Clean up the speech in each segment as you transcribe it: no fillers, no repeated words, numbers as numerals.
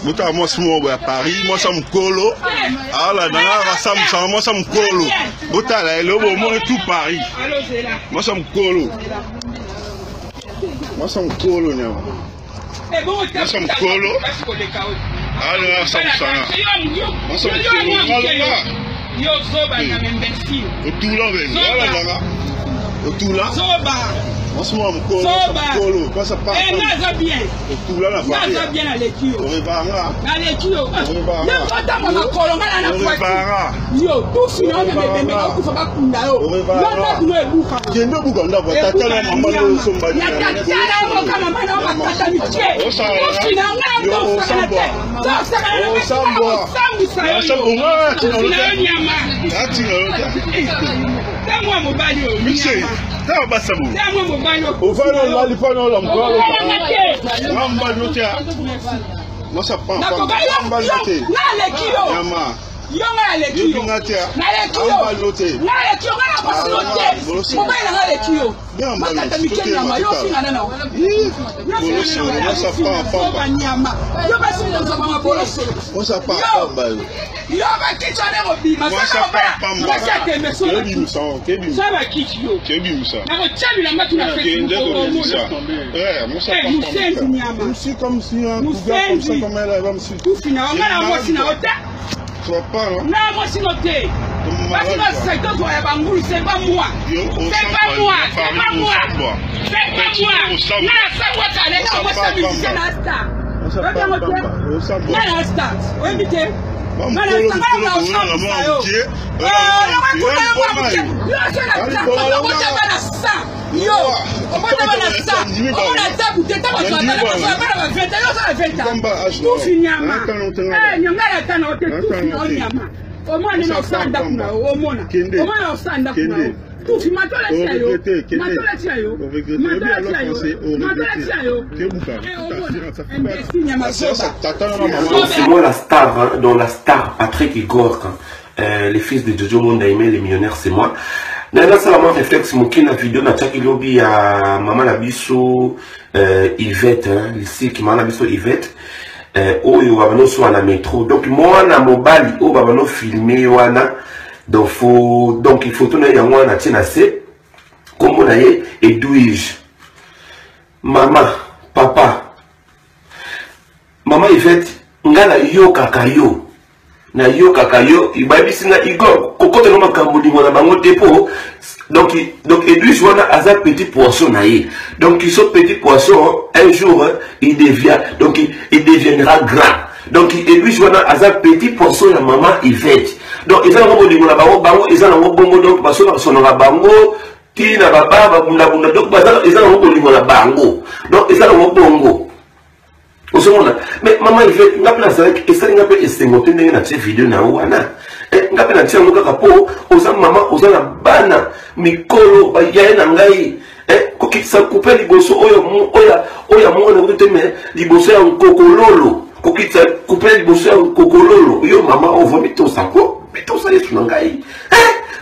Muta moi c'est à Paris, moi ça me colo. Ah là dans la moi ça me colo. Muta là le moment tout Paris. Moi ça me colo. Moi ça me colo non. Moi ça me colo. Ah là ça me sana. Moi ça me colo. Yo soba na membesi. O tout là là. O tout là. Soba. Moi c'est moi me colo. Quoi ça pas. Eh naza bien. O tout là la Paris. Naza bien à l'équipe. On va là. Na l'équipe. Yo kota mama kolonga na kwa. Yo tout finalement me bembe ko fa bakunda yo. Yo na kuno ebuka. Jendo buka ndabo tata na mama no somba. Ya tata mo kama mama na matata miche. O sa. Yo samba. O samba. O samba. Moi mobali yo. Michel, ça va ça vous. Moi mobali yo. Au fond on va lui faire non l'emploi. Mamba notia. Moi ça prend pas. Mamba notia. Na le kilo. Yama. Yo na le kilo. Na le kilo. Mamba notia. Na le kilo na pas notia. Mobali na le kilo. Makata mikeni na yo finga na. Moi ça prend pas. Yo ba singa za mama boloso. Moi ça prend pas. Yo ba kichwa na obima. Moi ça prend pas. Moi ça tembe so. Kebi. Ça va kichio. Kebi ça. Na ko chabi na matu na fait. Moi ça prend pas. C'est comme si un cougar comme ça comme elle va me suivre. Tout finalement na moi sina ota. Tu vas pas non? Na moi sina ota. Parce que c'est toi ya bangulu c'est pas moi. C'est pas moi. C'est pas moi. C'est pas moi. Na ça wa kale na moi ça mi c'est na sta. Na sta. Oui bité. C'est moi la star, hein, dans la star, Patrick Igor, les fils de Jojo Mondaïmé, les millionnaires, c'est moi. Là, ça va réflexe, mon qui la vidéo, na tchaki lobby à maman la biso, Yvette, hein, ici, qui m'a la biso Yvette, oyo babano soit la métro. Donc, moi, na mobile, o babano filmé, wana, donc il faut tourner ya wana, tiens, assez, comme on a et douige. Maman, papa, maman Yvette, ngala yo kakayo. Na yo kakayo, ibabisi na Igor, kokote no makambo di mona bango dépôt. Donc Edwige wana aza petit poisson na ye. Donc il sont petit poisson, un jour il devient, donc il deviendra grand. Donc Edwige wana aza petit poisson na maman Yvette. Donc ils ont di mona bango, ils ont bongo donc parce que sonora bango tina baba bunda donc ils ont di mona bango. Donc ils ont bongo. Mais maman il fait nga place avec et ça nga peut esengote ndenge na cette vidéo na wana nga pe na tia muka kapo oza maman oza na bana mikolo ba yaye na ngai ko kitsa couper liboso oya mona ko teme liboso ya kokololo ko kitsa couper liboso ya kokololo yo maman on va mitosa ko mitosa yesu na ngai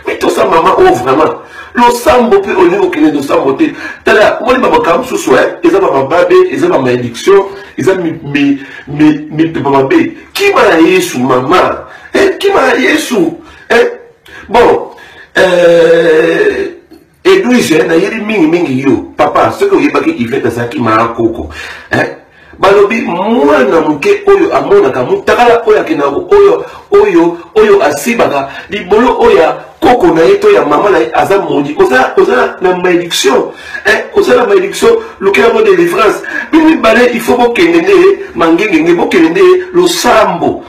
mitosa maman on vraiment le sambo pe au niveau qui est de sambo te tala moi baba kam susu ils ont pas babe ils ont pas addiction ils ont mi papa babe qui m'a yesu maman qui m'a yesu bon Edwige na yeri mingi yo papa ce que yebaki Yvette ça qui m'a koko balobi mwana muke oyo amonaka mutakala oyo akenako oyo asibaka libolo oya koko na yeto ya mama na aza mondi oza na malédiction oza na malédiction lokela mo délivrance bimi bale il faut bokende mangenge bokende lo sambo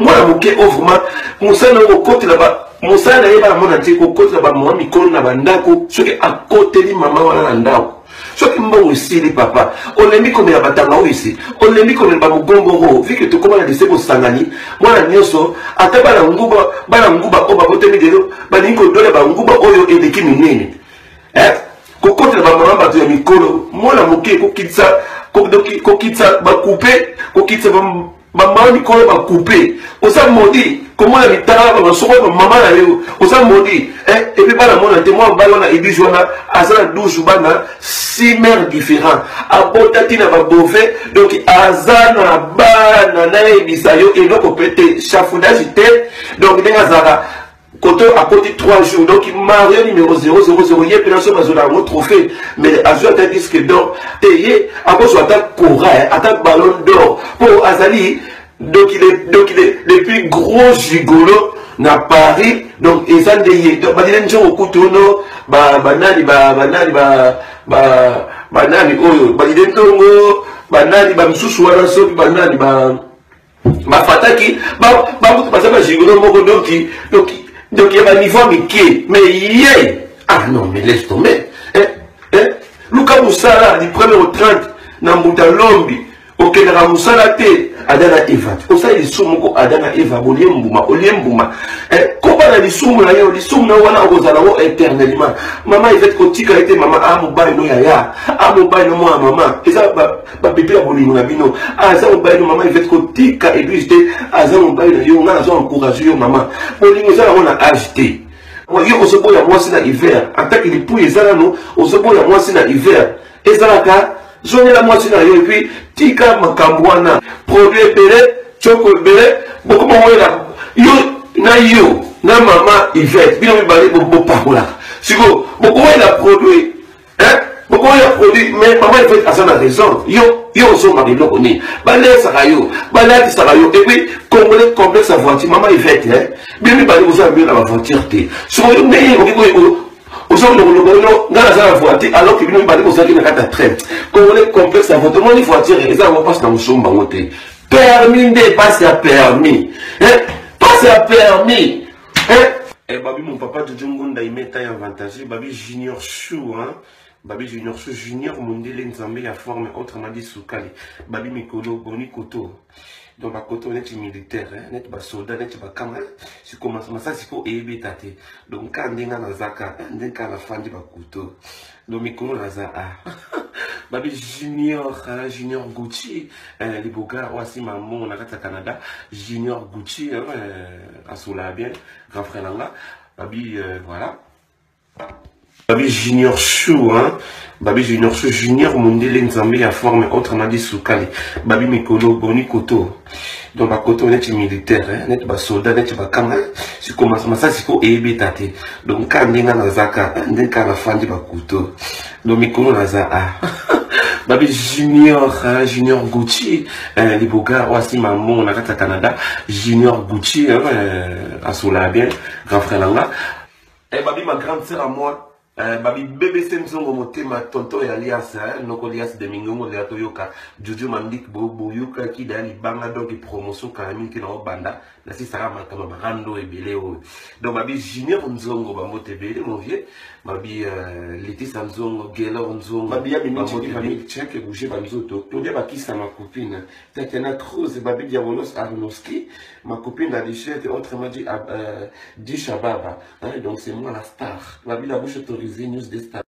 mwana muke ovuma musana okotela ba musana yeba mona ti kokotela ba mwa mikolo na bandako soki akoteli mama wana na ndako soki mbongo esili papa olembi komela batanga oyo isi olembi komela bamugombo vu que tokoma na dese kosangani mwana nyonso ata bana nguba oyo babotemi lelo balingi kodola banguba oyo eleki minene kokotela bamama bato ya mikolo mwana moke kokitisa bakupe kokitisa bamama mikolo bakupe oza modi comment la mitara ba soko maman na yo osa modi et puis pas la mona témoin ba na ibijona azana 12 bana 6 mères différents abotati na ba bové donc azana bana na ebisayo et donc pété chafoudage tête donc denga zara côté à côté 3 jours donc Mario numéro 000 yé puis sur bazona un trophée mais azua ta disque d'or tayé à cause de attaque Cora attaque ballon d'or pour Azali. Donc il est le plus gros gigolo na Paris donc ils ont des donc badine njo okutono banani oyo badine tongo banani ba msusu wana so banani ba fataki ba mutu gigolo moko donc il y a un niveau miké mais ah non mais laisse tomber Luka Moussala du 1er au 30 na Moutalombi ok na Moussala te Adana Eva. Comme ça, il soumoko Adana Eva, Oliembuma. Comment on a dit soumna yo, dit soumna wana ozalawo éternellement. Maman, il fait que tika été maman, ah mon bail no yaya, ah mon bail no moi maman. Et ça, ba bébé a boli mon abino. Ah ça mon bail no maman, il fait que tika et puis j'étais, ah ça mon bail no yo, on a encouragé yo maman. Boli no ça on a agité. Moi yo osobo ya moi c'est na hiver. En tant que les pouilles ça là non, osobo ya moi c'est na hiver. Et ça là ka Zone la moitié na yo et puis tika makambwana produit belé choko belé beaucoup moins là yo na maman Yvette bien me balé beaucoup parola siko beaucoup la produit hein beaucoup la produit mais maman Yvette a ça raison yo so mari lo koni balé sarayo balé sarayo et puis congolais complexe à voiture maman Yvette hein bien me balé vous avez la voiture té siko yo mais alors que nous avons train. Comme on est complexe à votre monde, il faut attirer les gens passe dans le sombre monté. Permis de passer à permis. Passer à permis. Eh babi mon papa de Djongonda il met taille avantagé. Babi junior chou hein. Babi junior chou junior mondial nzambe à forme autrement dit soukali. Babi mikolo boni koto. Donc ma côté on est militaire net ba soldat net ba camara si commence ça c'est pour ébétaté donc quand ndenga na zaka ndenga na fandi ba couteau donc mikono na za babi junior Gucci les bogards aussi maman na kata Canada junior Gucci asola bien grand frère là babi voilà babi junior chou hein babi junior chou junior mondial nzambe à forme autrement dit soukali babi mikolo boni koto donc ma côté on est militaire net ba soldat net ba camara si commence ça c'est pour ébétaté donc quand ndenga na zaka ndenga na fandi ba couteau donc mikolo na za babi junior Gucci les bogards aussi maman na kata Canada junior Gucci asola bien grand frère là et babi ma grande sœur à moi babi bébé Senzongo motema tonto ya Alias noko Alias de Mingongo le atoyoka Jojo Mandik bo yoka ki dali banga donc promotion kamini ki na banda na si sara makama barando ebele o donc babi Junior Nzongo ba motebele mon vieux babi Liti Sanzongo Gelo Nzongo babi ya minchi babi check bouger ba nzoto to dia bakisa ma copine Tatiana Cruz babi Diabolos Arnoski ma copine dans les shirts autrement dit Di Shababa donc c'est moi la star babi la bouche autorisée news des stars